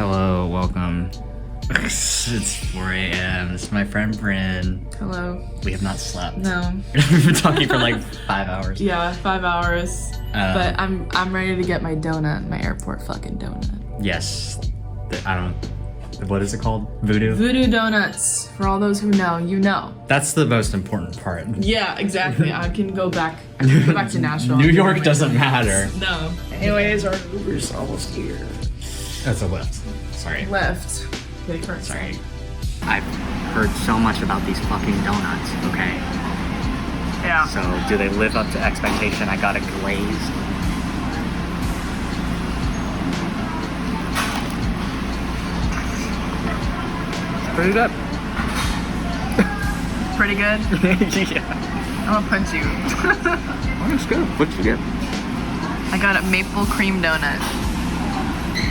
Hello, welcome. It's 4 a.m. This is my friend Bryn. Hello. We have not slept. No. We've been talking for like 5 hours. Yeah, 5 hours. But I'm ready to get my donut, my airport fucking donut. Yes. I don't. What is it called? Voodoo? Voodoo donuts. For all those who know, you know. That's the most important part. Yeah, exactly. I can go back to Nashville. New York doesn't matter. No. Anyways, our Uber's almost here. That's a lift. Sorry. Left. Sorry. I've heard so much about these fucking donuts, okay? Yeah. So, do they live up to expectation? I got a glazed. Pretty good. Pretty good? Yeah. I'm gonna punch you. Oh, it's good. What'd you get? I got a maple cream donut.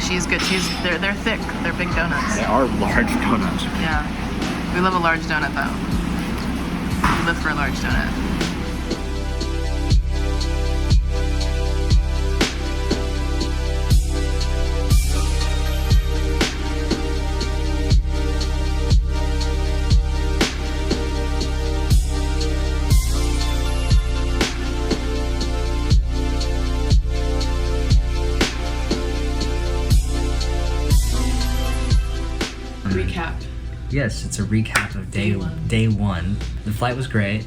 She's good. They're thick. They're big donuts. They are large donuts. Yeah. We love a large donut though. We live for a large donut. Recap. Yes, it's a recap of day one. The flight was great.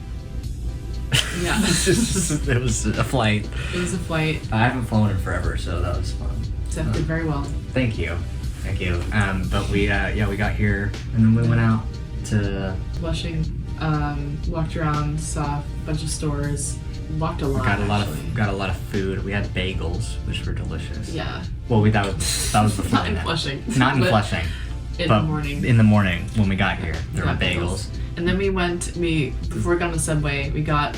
Yeah. It was a flight. It was a flight. I haven't flown in forever, so that was fun. Seth did very well. Thank you. But we got here and then we went out to Flushing, walked around, saw a bunch of stores, walked a lot. Got a lot of food. We had bagels, which were delicious. Yeah. Well, that was before. Not in Flushing. Not in Flushing. In the morning. In the morning when we got here, there were bagels. And then before we got on the subway, we got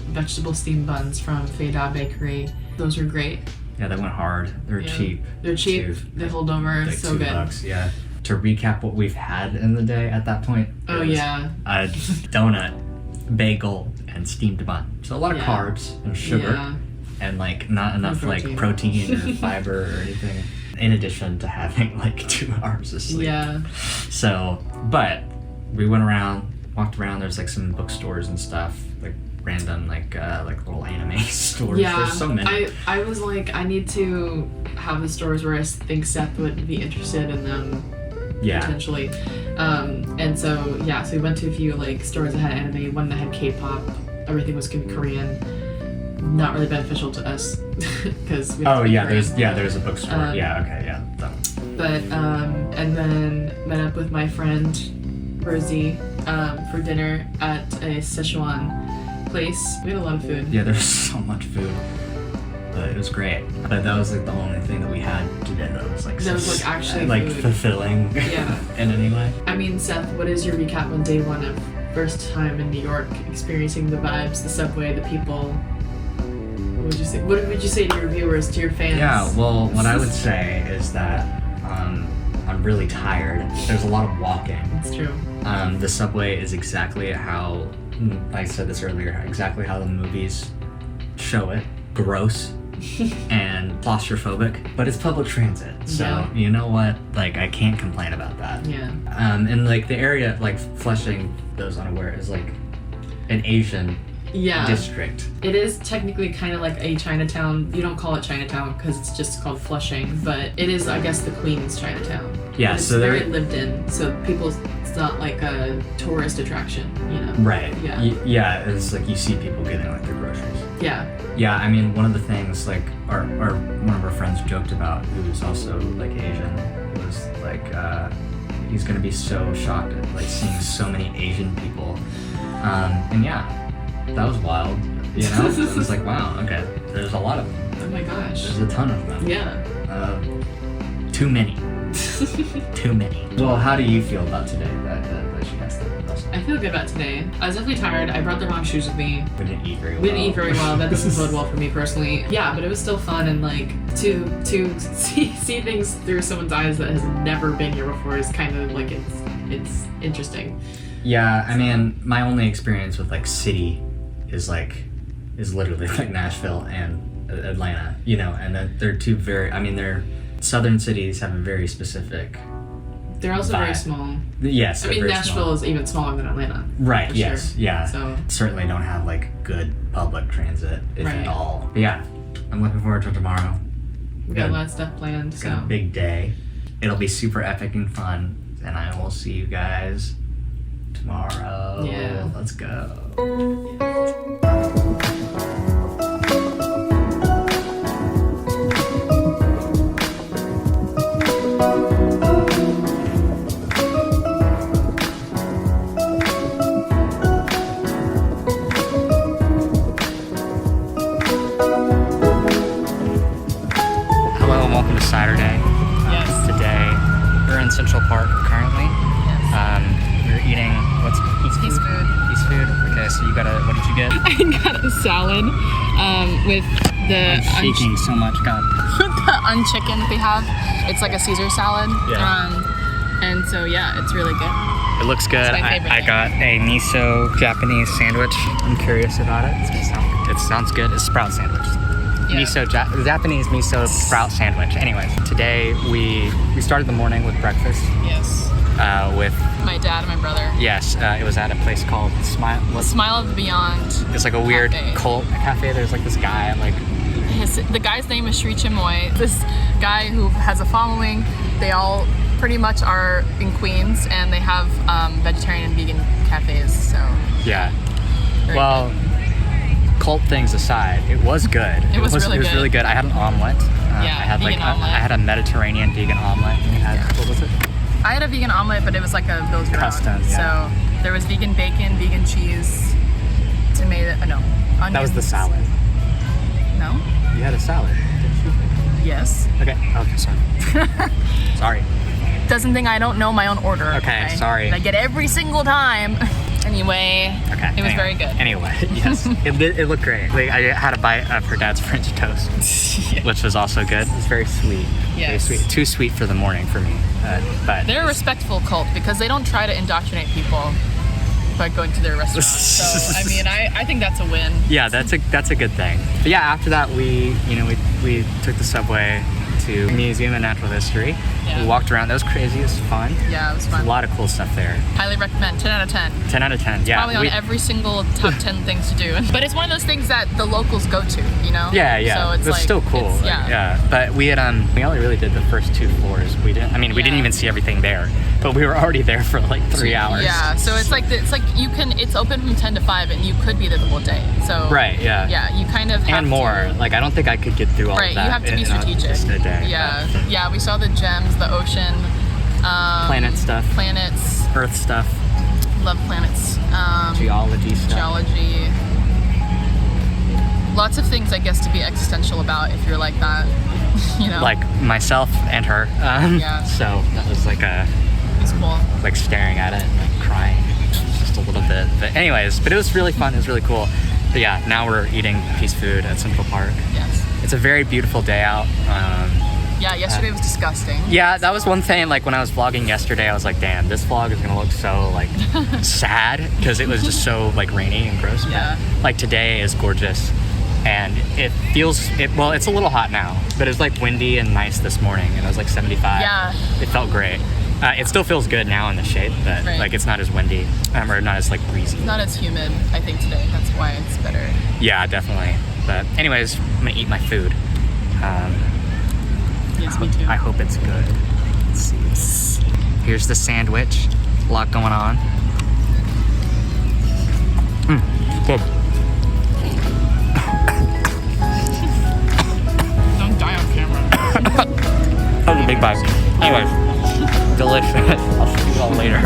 vegetable steamed buns from Feda Bakery. Those were great. Yeah, they went hard. They're cheap. They're cheap. They hold over. Like so good. $2, yeah. To recap what we've had in the day at that point. Oh yeah. A donut, bagel, and steamed bun. So a lot of carbs and sugar, and like not enough like protein or fiber or anything. In addition to having like 2 hours of sleep. Yeah. So, but we went around, walked around. There's like some bookstores and stuff, like random like little anime stores. Yeah. There's so many. I was like, I need to have the stores where I think Seth would be interested in them. Yeah. Potentially. And so we went to a few like stores that had anime, one that had K-pop. Everything was in Korean. Not really beneficial to us because there's a bookstore. That one. But and then met up with my friend Rosie for dinner at a Szechuan place. We had a lot of food. Yeah, there's so much food, but it was great. But that was like the only thing that we had today that was like actually like food. Fulfilling. Yeah. In any way. I mean, Seth, what is your recap on day one of first time in New York, experiencing the vibes, the subway, the people? What would you say to your viewers, to your fans? Yeah, well, what I would say is that I'm really tired. There's a lot of walking. It's true. The subway is exactly how, I said this earlier, exactly how the movies show it. Gross and claustrophobic, but it's public transit. So, you know what? Like, I can't complain about that. Yeah. And like the area, like Flushing, those unaware, is like an Asian district. It is technically kind of like a Chinatown. You don't call it Chinatown because it's just called Flushing, but it is, I guess, the Queen's Chinatown. Yeah, it's so very lived in. So it's not like a tourist attraction, you know. Right. Yeah. Yeah, it's like you see people getting like their groceries. Yeah. Yeah, I mean, one of the things like our one of our friends joked about, who's also like Asian, was like he's gonna be so shocked at like seeing so many Asian people, and that was wild, you know. It was like, wow, okay, there's a lot of them. Oh my gosh. There's a ton of them. Yeah. Too many. Too many. Well, how do you feel about today? That you guys think? I feel good about today. I was definitely tired. I brought the wrong shoes with me. We didn't eat very well. That doesn't bode well for me personally. Yeah, but it was still fun, and like to see things through someone's eyes that has never been here before is kind of like it's interesting. Yeah, I mean, my only experience with like city is literally like Nashville and Atlanta, you know, and then they're two very, I mean, they're southern cities have a very specific They're also vibe. very small. Yes, I mean, very Nashville small. is even smaller than Atlanta. Right, for yes, sure. yeah. So Certainly don't have like good public transit, if Right. at all. But yeah, I'm looking forward to tomorrow. we got a lot of stuff planned. It's So a big day. It'll be super epic and fun, and I will see you guys tomorrow. Yeah. Let's go. Hello and welcome to Saturday. Yes. Today we're in Central Park currently. We're eating what's Peace food. Peace food. Okay, so you got a. What did you get? I got a salad with the I'm shaking so much, God. the unchicken that they have. It's like a Caesar salad. Yeah. And so yeah, it's really good. It looks good. It's my favorite I thing. got a miso Japanese sandwich. I'm curious about it. It sounds good. It's a sprout sandwich. Yeah. Japanese miso sprout sandwich. Anyways, today we started the morning with breakfast. Yes. With My dad and my brother. yes, it was at a place called Smile. Smile of the Beyond. It's like a weird Cafe. cult cafe. There's like this guy like The guy's name is Sri Chimoy. This guy who has a following. They all pretty much are in Queens, and they have vegetarian and vegan cafes. So yeah. very Well, cult things aside, it was good. It was really It was good. really good. I had an omelet. Yeah, I had vegan omelet. I had a Mediterranean vegan omelet. And we had what was it? I had a vegan omelet, but it was like a those your own. Custom, yeah. So there was vegan bacon, vegan cheese, tomato. No, onions. That was the salad. No. You had a salad, didn't you? Yes. Okay. Okay. Sorry. Sorry. Doesn't think I don't know my own order. Okay, sorry. I get every single time. Anyway. Okay. It was anyway. very good. Anyway, yes, it looked great. Like, I had a bite of her dad's French toast, Yeah. which was also good. It was very sweet. Yes. Very sweet. Too sweet for the morning for me. But They're a respectful cult because they don't try to indoctrinate people by going to their restaurants. So I mean, I think that's a win. yeah, that's a good thing. But yeah, after that we took the subway to Museum of Natural History. Yeah. We walked around. That was crazy. It was fun. Yeah, it was A fun. lot of cool stuff there. Highly recommend. 10 out of 10. 10 out of 10. Yeah. Probably on every single top 10 things to do. But it's one of those things that the locals go to, you know? Yeah, yeah. So it's like, still cool. it's- Like, yeah. But we had we only really did the first 2 floors. We didn't Yeah. even see everything there. But we were already there for like 3 hours. Yeah, so it's like it's open from 10 to 5 and you could be there the whole day. So Right, yeah. Yeah, you kind of have And more. to, Like I don't think I could get through all right, of that. you have to be in strategic. just a day. Yeah. Yeah, we saw the gems, the ocean, Planet stuff. planets, Earth stuff. love planets, Geology stuff. geology. Lots of things, I guess, to be existential about if you're like that, you know? Like myself and her. Yeah. So that was like it's cool. like staring at it and like crying just a little bit. But anyways, it was really fun. It was really cool. But yeah, now we're eating Peace Food at Central Park. Yes. It's a very beautiful day out. Yeah, yesterday was disgusting. Yeah, that was one thing. Like when I was vlogging yesterday, I was like, damn, this vlog is gonna look so like sad because it was just so like rainy and gross. But, Yeah. like today is gorgeous, and it feels well. It's a little hot now, but it was like windy and nice this morning, and it was like 75. Yeah. It felt great. It still feels good now in the shade, but Right. like it's not as windy or not as like breezy. Not as humid, I think, today. That's why it's better. Yeah, definitely. But anyways, I'm gonna eat my food. Yes, me too. I hope it's good. Let's see. Here's the sandwich. A lot going on. Good. Don't die on camera. That was a big bite. Anyways, delicious. I'll see you all later.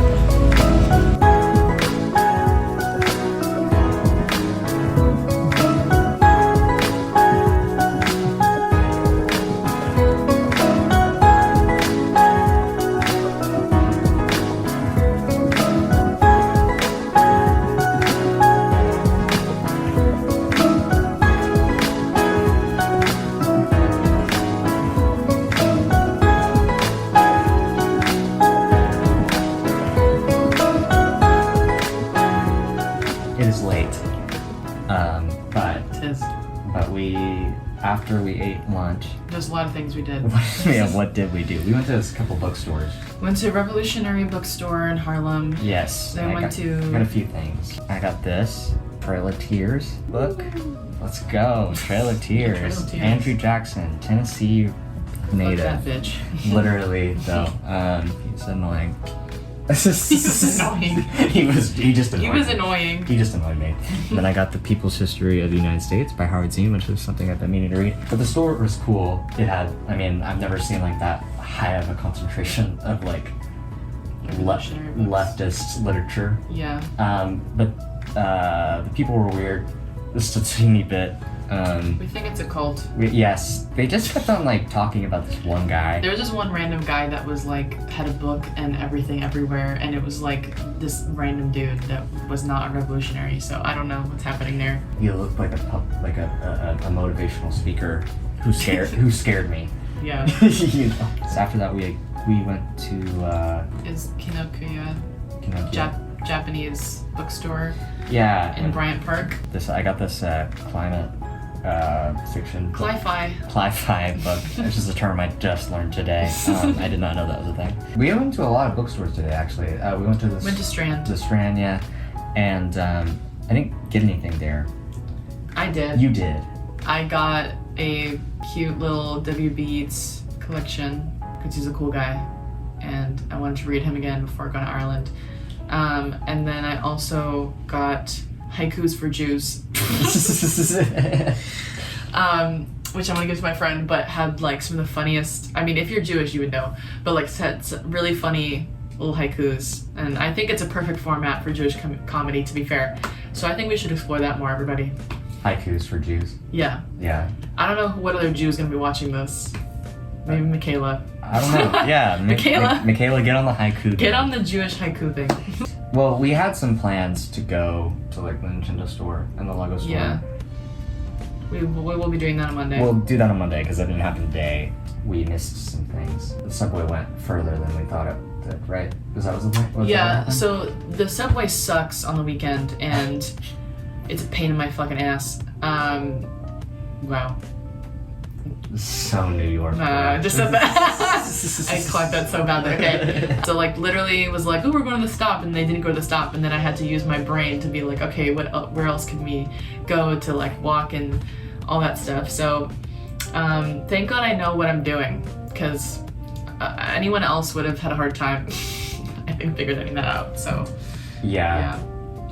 It is late. But Yes. we after we ate lunch, The there's a lot of things we did. Yeah, what did we do? We went to a couple bookstores. Went to Revolutionary Bookstore in Harlem. Yes. Then I got a few things. I got this Trail of Tears book. Let's go. Trail of Tears. Trail of Tears. Andrew Jackson, Tennessee native. Fuck that bitch. Literally, though. He's annoying. He was annoying. He just annoyed He was me. annoying. He just annoyed me. Then I got The People's History of the United States by Howard Zinn, which is something I've been meaning to read. But the store was cool. It had, I mean, I've never seen like that high of a concentration of like leftist literature. Yeah. But the people were weird. Just a teeny bit. We think it's a cult. Yes, they just kept on like talking about this one guy. There was just one random guy that was like had a book and everything everywhere, and it was like this random dude that was not a revolutionary. So I don't know what's happening there. You looked like a motivational speaker who scared me. Yeah. You know. So after that, we went to Is Kinokuniya Japanese bookstore in Bryant Park. I got this climate fiction book. Cli-fi book, which is a term I just learned today. I did not know that was a thing. We went to a lot of bookstores today, actually. We went to Strand. The Strand, yeah. And I didn't get anything there. I did. You did. I got a cute little WB Yeats collection because he's a cool guy, and I wanted to read him again before going to Ireland. And then I also got Haikus for Jews. Which I'm gonna give to my friend, but had like some of the funniest, I mean, if you're Jewish you would know, but like said really funny little haikus, and I think it's a perfect format for Jewish comedy, to be fair. So I think we should explore that more, everybody. Haikus for Jews. Yeah. Yeah. I don't know what other Jew is gonna be watching this. Maybe Michaela. I don't know. Yeah. Michaela. Michaela, get on the haiku. Get on the Jewish haiku thing. Well, we had some plans to go to like the Nintendo store and the Lego store. Yeah. We will be doing that on Monday. We'll do that on Monday because it didn't happen today. We missed some things. The subway went further than we thought it did, right? Because that was the point? Yeah, so the subway sucks on the weekend and it's a pain in my fucking ass. Wow. So New York. I just said that. I clocked that so badly. Okay. So like literally it was like, oh, we're going to the stop, and they didn't go to the stop, and then I had to use my brain to be like, okay, where else can we go to like walk and all that stuff. So thank God I know what I'm doing, because anyone else would have had a hard time I think figuring that out. So yeah.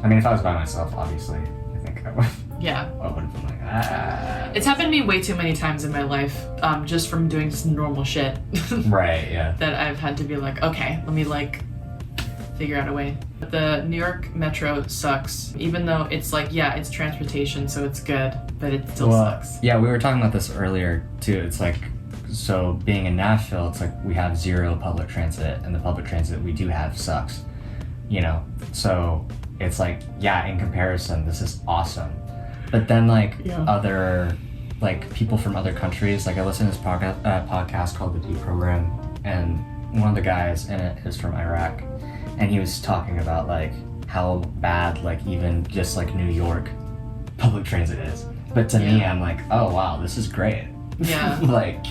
I mean, if I was by myself, obviously, I think I would. Yeah. I would have been like, ah. It's happened to me way too many times in my life, just from doing just normal shit. Right, yeah. That I've had to be like, okay, let me like figure out a way. The New York Metro sucks, even though it's like, yeah, it's transportation, so it's good, but it still sucks. Yeah, we were talking about this earlier too. It's like, so being in Nashville, it's like we have zero public transit, and the public transit we do have sucks, you know? So it's like, yeah, in comparison, this is awesome. But then like other, like people from other countries, like I listened to this podcast called The Deprogram, and one of the guys in it is from Iraq, and he was talking about like how bad like even just like New York public transit is. But to me, I'm like, oh wow, this is great. Yeah. Like,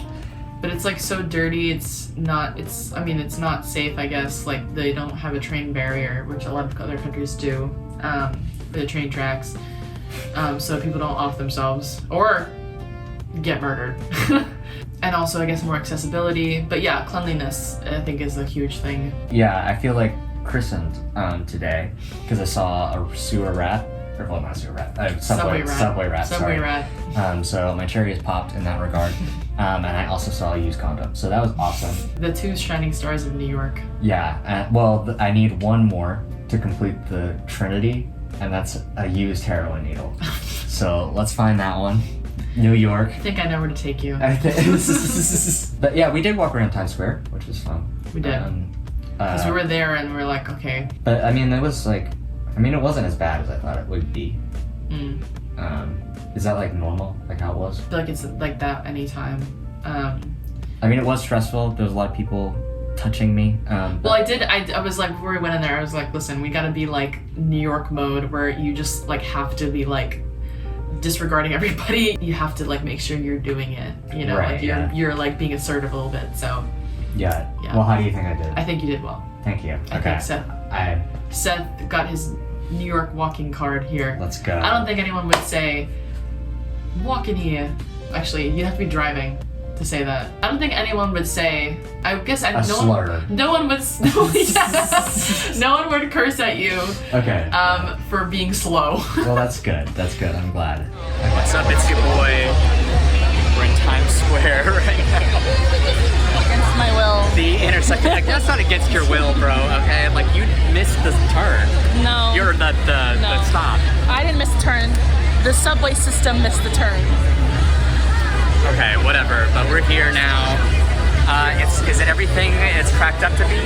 but it's like so dirty. It's not safe, I guess. Like they don't have a train barrier, which a lot of other countries do, for the train tracks. So people don't off themselves or get murdered. And also, I guess, more accessibility. But yeah, cleanliness, I think, is a huge thing. Yeah, I feel like christened today because I saw a sewer rat. Or, well, not sewer rat. Subway rat. So my cherry is popped in that regard. And I also saw a used condom. So that was awesome. The two shining stars of New York. Yeah. Well, I need one more to complete the Trinity, and that's a used heroin needle. So let's find that one. New York. I think I know where to take you. But yeah, we did walk around Times Square, which was fun. We did. Because we were there and we were like, okay. But I mean, it wasn't as bad as I thought it would be. Is that like normal, like how it was? I feel like it's like that anytime. I mean, it was stressful. There was a lot of people touching me. Well, I was like, before we went in there, I was like, listen, we gotta be like New York mode where you just like have to be like disregarding everybody. You have to like make sure you're doing it, you know, Right, like you're like being assertive a little bit. So Yeah. Yeah. Well, how do you think I did? I think you did well. Thank you. I think Seth got his New York walking card here. Let's go. I don't think anyone would say, walk in here. Actually, you'd have to be driving to say that. I don't think anyone would say, I guess slur. No one would curse at you Okay. for being slow. Well, that's good. That's good. I'm glad. Okay. What's up? It's your boy. We're in Times Square right now. Against my will. The intersection. Like, that's not against your will, bro. Okay, like you missed the turn. No. You're the stop. I didn't miss the turn. The subway system missed the turn. Okay, whatever. But we're here now. Is it everything it's cracked up to be?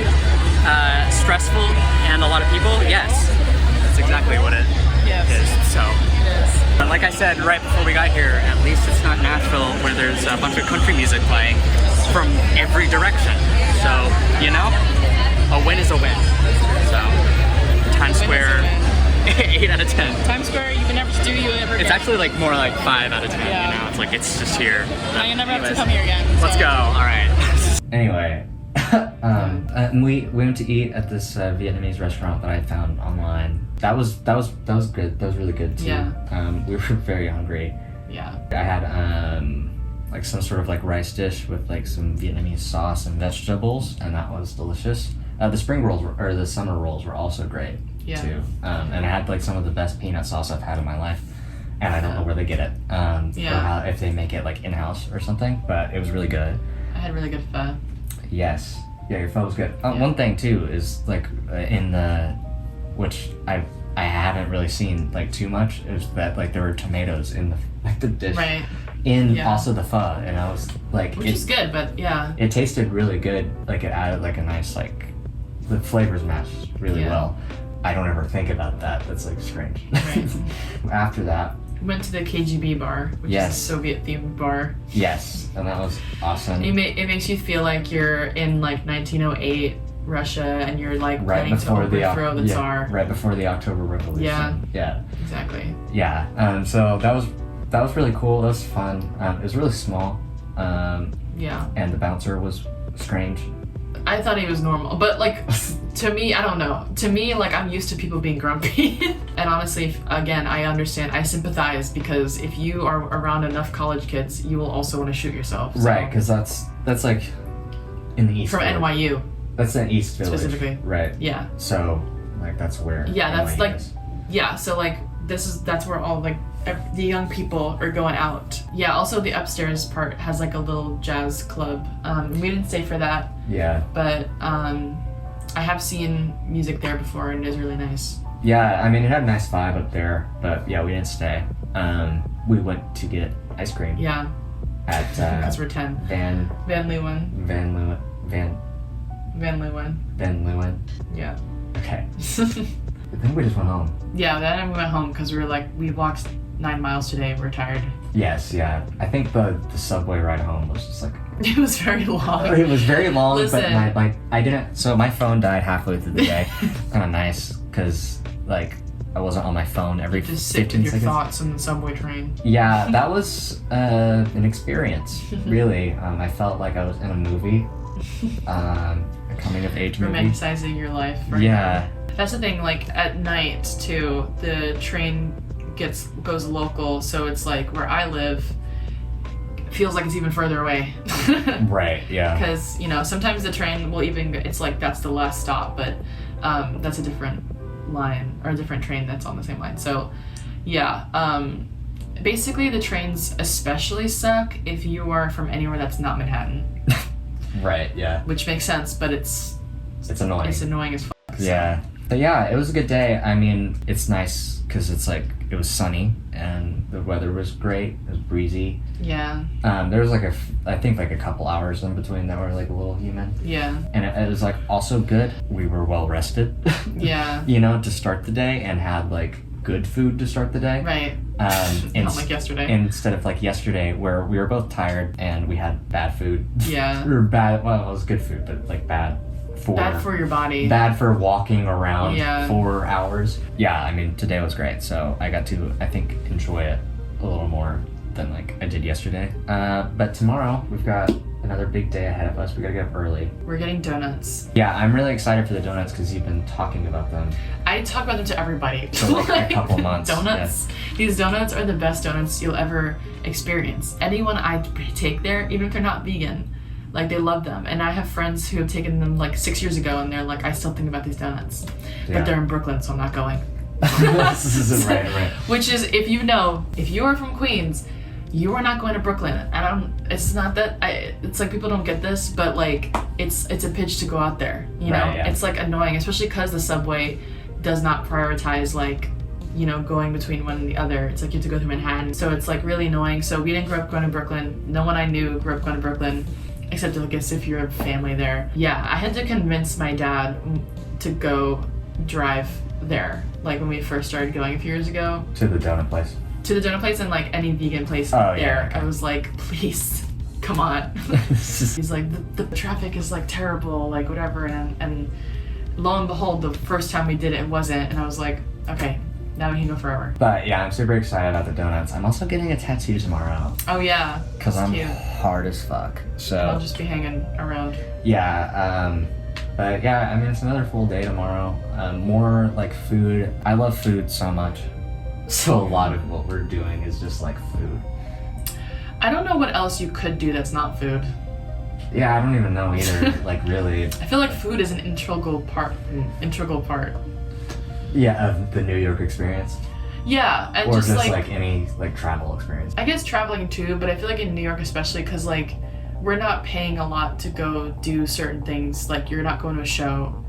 Stressful and a lot of people? Yes. That's exactly what it is. So. It is. But like I said right before we got here, at least it's not Nashville where there's a bunch of country music playing from every direction. So, you know, a win is a win. So, Times Square, 8 out of 10. Times Square, you can never do you ever It's again. actually like more like 5 out of 10, Yeah. you know? It's like, it's just here. Now you never have to Anyways, come here again. Let's go, alright. Anyway, we went to eat at this Vietnamese restaurant that I found online. That was good. That was really good too. Yeah. We were very hungry. Yeah. I had like some sort of like rice dish with like some Vietnamese sauce and vegetables, and that was delicious. The spring rolls or the summer rolls were also great too. And I had like some of the best peanut sauce I've had in my life. And I don't know where they get it. Or if they make it like in-house or something, but it was really good. I had really good pho. Yes. Yeah, your pho was good. One thing too is like which I haven't really seen like too much, is that like there were tomatoes in the dish. Right. Also the pho, and I was like, Which is good, but yeah. It tasted really good. Like it added like a nice the flavors matched really well. I don't ever think about that. That's like strange. Right. After that, We went to the KGB bar, which is a Soviet themed bar. yes, and that was awesome. It makes you feel like you're in like 1908 Russia, and you're like Right planning to before overthrow the Tsar. right before the October Revolution. Yeah. Exactly. Yeah. So that was really cool. That was fun. It was really small. Yeah. And the bouncer was strange. I thought he was normal, but like to me, I don't know. To me, like I'm used to people being grumpy, and honestly, again, I understand. I sympathize, because if you are around enough college kids, you will also want to shoot yourself. So. Right, because that's like in the East. From Village. NYU. That's in East Village. Specifically. Right. Yeah. So like that's where. Yeah, that's NYU like. is. Yeah, so like that's where all like the young people are going out. Yeah, also the upstairs part has like a little jazz club. We didn't stay for that, Yeah. but I have seen music there before, and it is really nice. Yeah, I mean it had a nice vibe up there, but yeah, we didn't stay. We went to get ice cream. Yeah, At because we're 10. Van Leeuwen. Yeah. Okay. I think we just went home. Yeah, then we went home because we walked 9 miles today. We're tired. Yes, yeah. I think the subway ride home was just like. It was very long. It was very long, Listen. but I didn't. So my phone died halfway through the day. Kind of nice, because like I wasn't on my phone every Just sit 15 with your seconds. thoughts on the subway train. Yeah, that was an experience. Really, I felt like I was in a movie, a coming of age movie. Romanticizing your life. Right Yeah. now. That's the thing. Like at night too, the train goes local, so it's like where I live. Feels like it's even further away. Right. Yeah. Because sometimes the train will it's like that's the last stop, but that's a different line or a different train that's on the same line. So yeah, basically the trains especially suck if you are from anywhere that's not Manhattan. Right. Yeah. Which makes sense, but it's annoying. It's annoying as fuck. Yeah. But yeah, it was a good day. I mean, it's nice because it was sunny and the weather was great. It was breezy. Yeah. There was I think a couple hours in between that were like a little humid. Yeah. And it was like also good. We were well rested. Yeah. To start the day, and had like good food to start the day. Right. Not like yesterday. Instead of like yesterday where we were both tired and we had bad food. Yeah. Or bad, well, it was good food, but like bad for your body. Bad for walking around Yeah. 4 hours. Yeah, I mean, today was great, so I got to, I think, enjoy it a little more than like I did yesterday. But tomorrow we've got another big day ahead of us. We gotta get up early. We're getting donuts. Yeah, I'm really excited for the donuts because you've been talking about them. I talk about them to everybody. For like a couple months. Donuts. Yeah. These donuts are the best donuts you'll ever experience. Anyone I take there, even if they're not vegan, like they love them. And I have friends who have taken them like 6 years ago and they're like, I still think about these donuts. Yeah. But they're in Brooklyn, so I'm not going. right. Which is, if you are from Queens, you are not going to Brooklyn. It's not that it's like people don't get this, but like it's a pitch to go out there, you know? Right, yeah. It's like annoying, especially because the subway does not prioritize like, you know, going between one and the other. It's like you have to go through Manhattan. So it's like really annoying. So we didn't grow up going to Brooklyn. No one I knew grew up going to Brooklyn, except I guess if you're a family there. Yeah, I had to convince my dad to go drive there, like when we first started going a few years ago. To the donut place. To the donut place and like any vegan place there. Yeah, okay. I was like, please, come on. He's like, the traffic is like terrible, like whatever. And lo and behold, the first time we did it, it wasn't. And I was like, okay, now we can go forever. But yeah, I'm super excited about the donuts. I'm also getting a tattoo tomorrow. Oh yeah. Because I'm hard as fuck. So I'll just be hanging around. Yeah. But yeah, I mean, it's another full day tomorrow. More like food. I love food so much. So a lot of what we're doing is just like food. I don't know what else you could do that's not food. Yeah, I don't even know either. Like really. I feel like food is an integral part. Yeah, of the New York experience. Yeah, and or just like any like travel experience. I guess traveling too, but I feel like in New York especially, because like we're not paying a lot to go do certain things. Like you're not going to a show,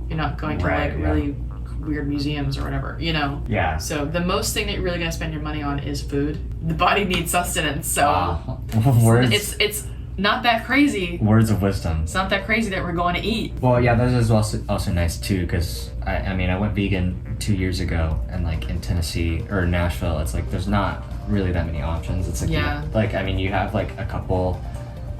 you're not going to really weird museums or whatever, you know? Yeah. So the most thing that you're really gonna spend your money on is food. The body needs sustenance, so it's not that crazy. Words of wisdom. It's not that crazy that we're going to eat. Well, yeah, that is also nice too, because I mean, I went vegan 2 years ago, and like in Tennessee or Nashville, it's like there's not really that many options. It's like I mean, you have like a couple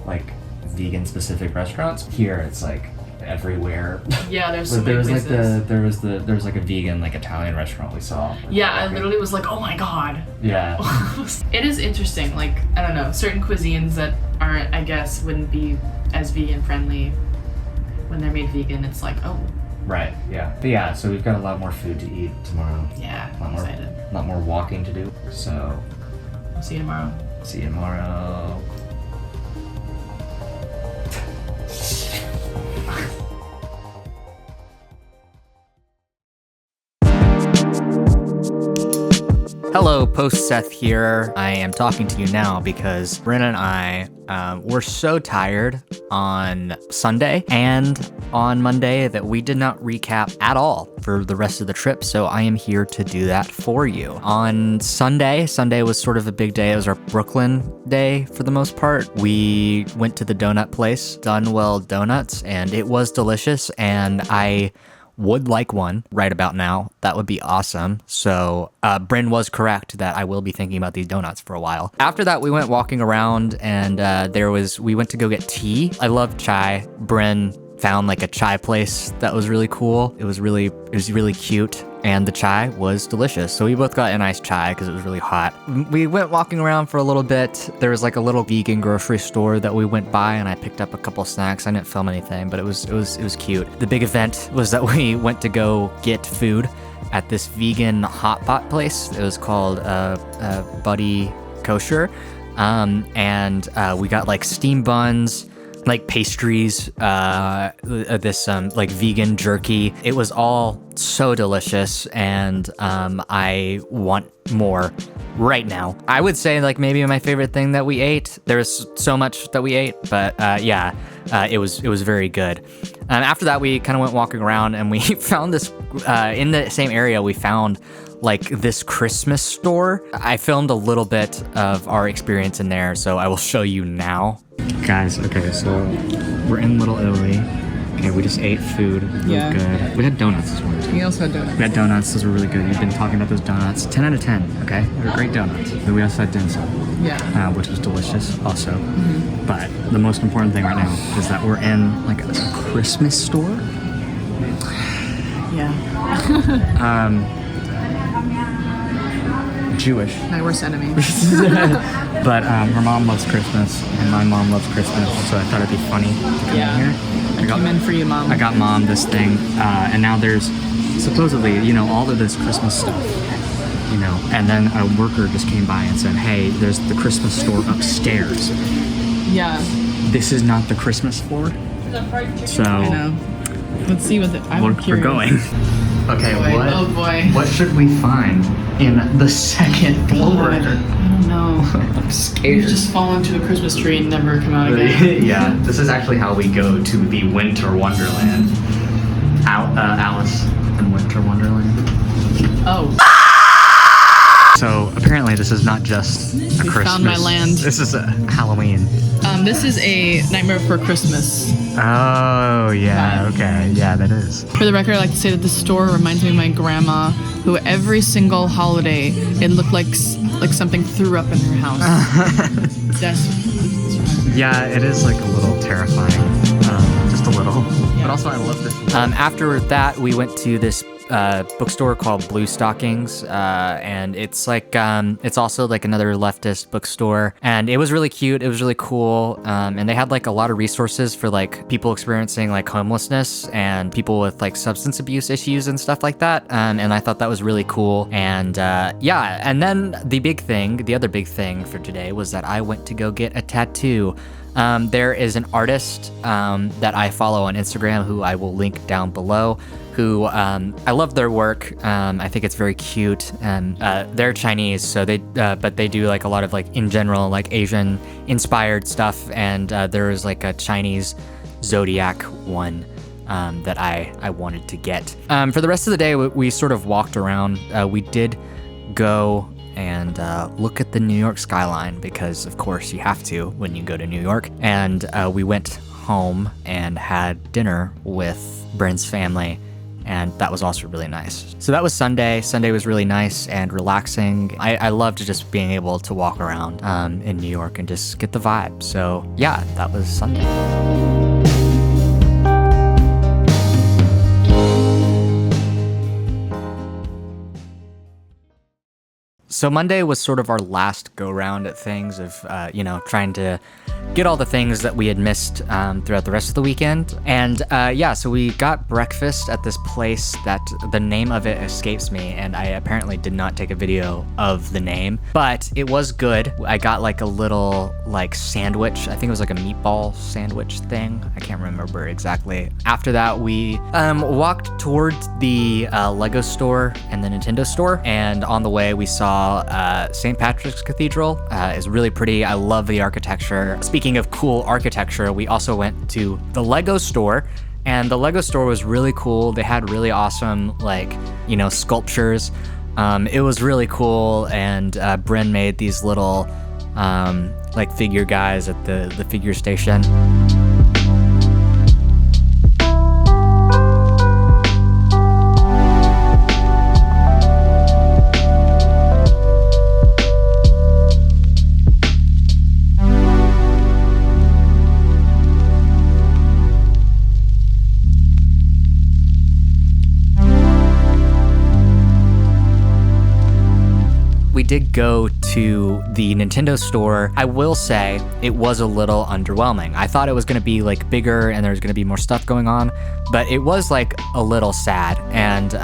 like vegan specific restaurants. Here, it's like everywhere. Yeah, there's so many places. There was like a vegan like Italian restaurant we saw. Yeah, I literally was like, oh my god. Yeah. It is interesting. Like, I don't know, certain cuisines that aren't, I guess, wouldn't be as vegan friendly when they're made vegan. It's like, oh. Right. Yeah. But yeah, so we've got a lot more food to eat tomorrow. Yeah, I'm excited. A lot more walking to do. So. I'll see you tomorrow. See you tomorrow. Hello, Post Seth here. I am talking to you now because Bryn and I were so tired on Sunday and on Monday that we did not recap at all for the rest of the trip, so I am here to do that for you. On Sunday was sort of a big day. It was our Brooklyn day for the most part. We went to the donut place, Dunwell Donuts, and it was delicious, and I would like one right about now. That would be awesome. So Bryn was correct that I will be thinking about these donuts for a while. After that, we went walking around, and we went to go get tea. I love chai. Bryn found like a chai place that was really cool. It was really cute, and the chai was delicious. So we both got a nice chai because it was really hot. We went walking around for a little bit. There was like a little vegan grocery store that we went by, and I picked up a couple snacks. I didn't film anything, but it was cute. The big event was that we went to go get food at this vegan hot pot place. It was called Buddy Kosher, and we got like steam buns, like pastries, this like vegan jerky. It was all so delicious, and I want more right now. I would say like maybe my favorite thing that we ate. There's so much that we ate, but it was very good. After that, we kind of went walking around, and we found this in the same area. We found like this Christmas store. I filmed a little bit of our experience in there, so I will show you now. Guys, okay, so we're in Little Italy. Okay, we just ate food. Really good. We had donuts this morning. We also had donuts. We had donuts. Those were really good. You've been talking about those donuts. 10 out of 10, okay? They were great donuts. Then we also had dim sum. Yeah. Which was delicious also. Mm-hmm. But the most important thing right now is that we're in like a Christmas store. Yeah. Jewish. My worst enemy. But her mom loves Christmas, and my mom loves Christmas, so I thought it'd be funny to come in here. I came in for you, Mom. I got Mom this thing, and now there's supposedly, you know, all of this Christmas stuff, you know, and then a worker just came by and said, hey, there's the Christmas store upstairs. Yeah. This is not the Christmas floor. So I know. Let's see what we're going. Okay, Oh boy. What should we find in the second floor? I don't know. I'm scared. You just fall into a Christmas tree and never come out again. Yeah, this is actually how we go to the Winter Wonderland. Alice in Winter Wonderland. Oh. So apparently this is not just a Christmas. Found my land. This is a Halloween. This is a Nightmare Before Christmas. Oh yeah, Right. okay, yeah, that is. For the record, I like to say that the store reminds me of my grandma, who every single holiday it looked like something threw up in her house. That's Yeah, it is like a little terrifying, just a little. But also, I love this. After that, we went to this bookstore called Blue Stockings, and it's like it's also like another leftist bookstore, and it was really cute. It was really cool, and they had like a lot of resources for like people experiencing like homelessness and people with like substance abuse issues and stuff like that. And I thought that was really cool. And yeah, and then the other big thing for today was that I went to go get a tattoo. There is an artist that I follow on Instagram who I will link down below, who I love their work. I think it's very cute, and they're Chinese, so but they do like a lot of like in general like Asian inspired stuff, and there is like a Chinese zodiac one that I wanted to get. For the rest of the day, we sort of walked around. We did go and look at the New York skyline, because of course you have to when you go to New York. And we went home and had dinner with Bryn's family, and that was also really nice. So that was Sunday. Sunday was really nice and relaxing. I loved just being able to walk around in New York and just get the vibe. So yeah, that was Sunday. So Monday was sort of our last go-round at things of, trying to get all the things that we had missed throughout the rest of the weekend. And yeah, so we got breakfast at this place that the name of it escapes me, and I apparently did not take a video of the name, but it was good. I got like a little like sandwich. I think it was like a meatball sandwich thing. I can't remember exactly. After that, we walked towards the Lego store and the Nintendo store, and on the way we saw St. Patrick's Cathedral. Is really pretty. I love the architecture. Speaking of cool architecture, we also went to the Lego store, and the Lego store was really cool. They had really awesome, sculptures. It was really cool, and Bryn made these little, figure guys at the figure station. We did go to the Nintendo store. I will say it was a little underwhelming. I thought it was going to be like bigger and there was going to be more stuff going on, but it was like a little sad, and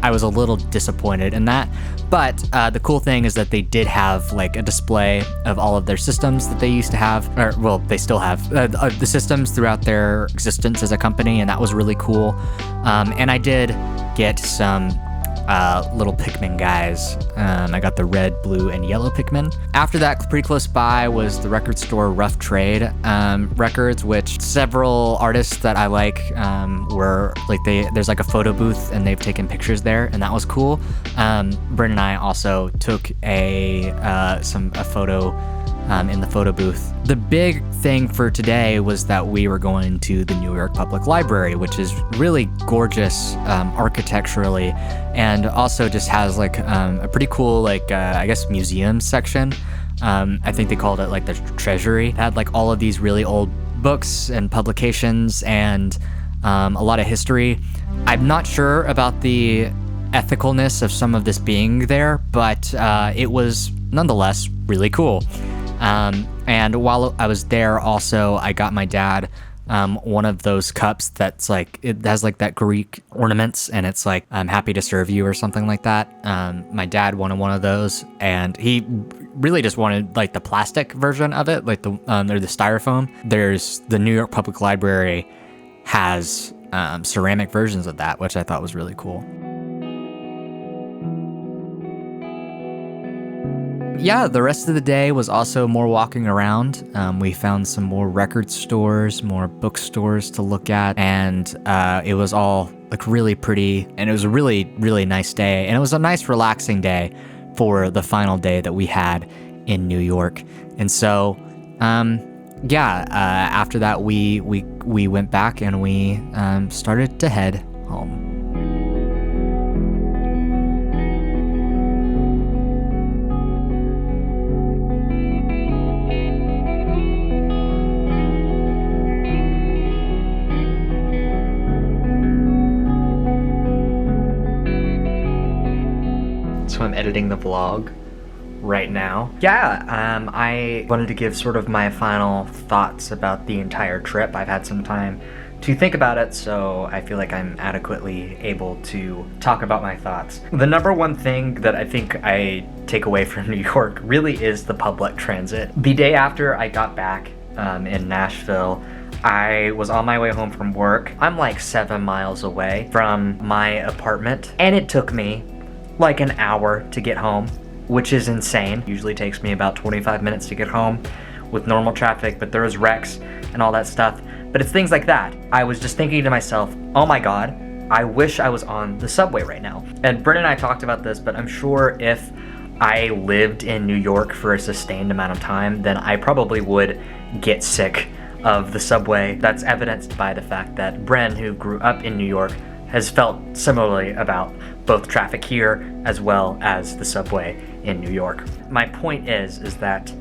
I was a little disappointed in that. But the cool thing is that they did have like a display of all of their systems that they used to have, or well, they still have the systems throughout their existence as a company, and that was really cool. And I did get some little Pikmin guys. I got the red, blue, and yellow Pikmin. After that, pretty close by was the record store Rough Trade Records, which several artists that I like were like, there's like a photo booth and they've taken pictures there, and that was cool. Bryn and I also took a photo in the photo booth. The big thing for today was that we were going to the New York Public Library, which is really gorgeous architecturally, and also just has like a pretty cool I guess museum section. I think they called it like the treasury. It had like all of these really old books and publications and a lot of history. I'm not sure about the ethicalness of some of this being there, but it was nonetheless really cool. And while I was there also, I got my dad one of those cups that's like, it has like that Greek ornaments, and it's like, I'm happy to serve you or something like that. My dad wanted one of those, and he really just wanted like the plastic version of it, like the styrofoam. There's the New York Public Library has ceramic versions of that, which I thought was really cool. Yeah, the rest of the day was also more walking around. We found some more record stores, more bookstores to look at, and it was all like really pretty, and it was a really, really nice day, and it was a nice relaxing day for the final day that we had in New York. And so, after that we went back and we started to head home. So I'm editing the vlog right now. I wanted to give sort of my final thoughts about the entire trip. I've had some time to think about it, so I feel like I'm adequately able to talk about my thoughts. The number one thing that I think I take away from New York really is the public transit. The day after I got back in Nashville, I was on my way home from work. I'm like 7 miles away from my apartment, and it took me like an hour to get home, which is insane. Usually takes me about 25 minutes to get home with normal traffic, but there was wrecks and all that stuff. But it's things like that. I was just thinking to myself, oh my God, I wish I was on the subway right now. And Brent and I talked about this, but I'm sure if I lived in New York for a sustained amount of time, then I probably would get sick of the subway. That's evidenced by the fact that Bren, who grew up in New York, has felt similarly about both traffic here as well as the subway in New York. My point is that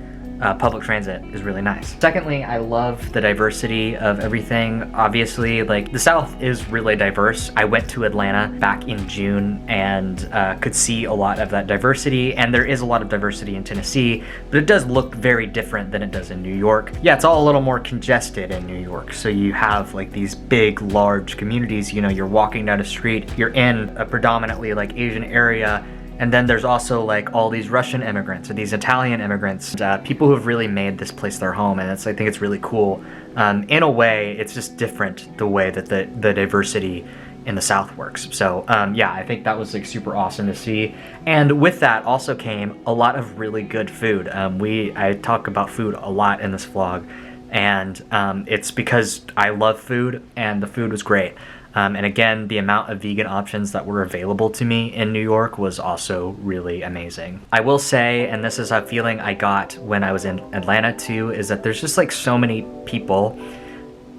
public transit is really nice. Secondly, I love the diversity of everything. Obviously, like, the South is really diverse. I went to Atlanta back in June and could see a lot of that diversity, and there is a lot of diversity in Tennessee, but it does look very different than it does in New York. Yeah, it's all a little more congested in New York, so you have like these big, large communities. You know, you're walking down a street, you're in a predominantly like Asian area, and then there's also like all these Russian immigrants or these Italian immigrants, people who have really made this place their home, and I think it's really cool. In a way, it's just different the way that the diversity in the South works. So I think that was like super awesome to see. And with that also came a lot of really good food. I talk about food a lot in this vlog, and it's because I love food, and the food was great. And again, the amount of vegan options that were available to me in New York was also really amazing. I will say, and this is a feeling I got when I was in Atlanta too, is that there's just like so many people,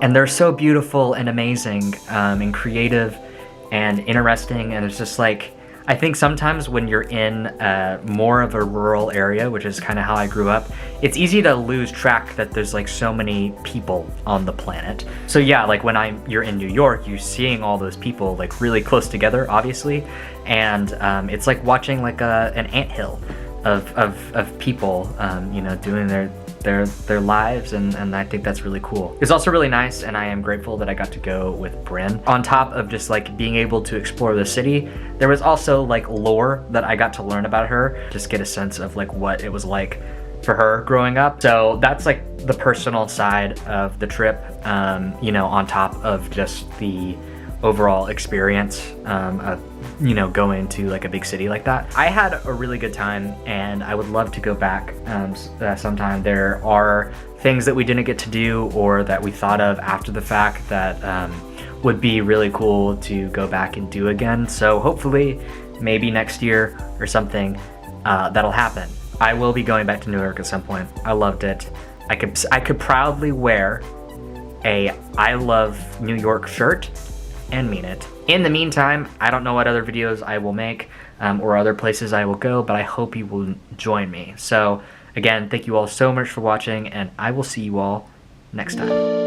and they're so beautiful and amazing and creative and interesting, and it's just like, I think sometimes when you're in more of a rural area, which is kind of how I grew up, it's easy to lose track that there's like so many people on the planet. So yeah, like when you're in New York, you're seeing all those people like really close together, obviously, and it's like watching like an anthill of people, you know, doing their lives, and I think that's really cool. It's also really nice, and I am grateful that I got to go with Bryn. On top of just like being able to explore the city, there was also like lore that I got to learn about her, just get a sense of like what it was like for her growing up. So that's like the personal side of the trip, you know, on top of just the overall experience of, you know, going to like a big city like that. I had a really good time, and I would love to go back sometime. There are things that we didn't get to do or that we thought of after the fact that would be really cool to go back and do again. So hopefully maybe next year or something that'll happen. I will be going back to New York at some point. I loved it. I could proudly wear a I love New York shirt and mean it. In the meantime, I don't know what other videos I will make or other places I will go, but I hope you will join me. So again, thank you all so much for watching, and I will see you all next time.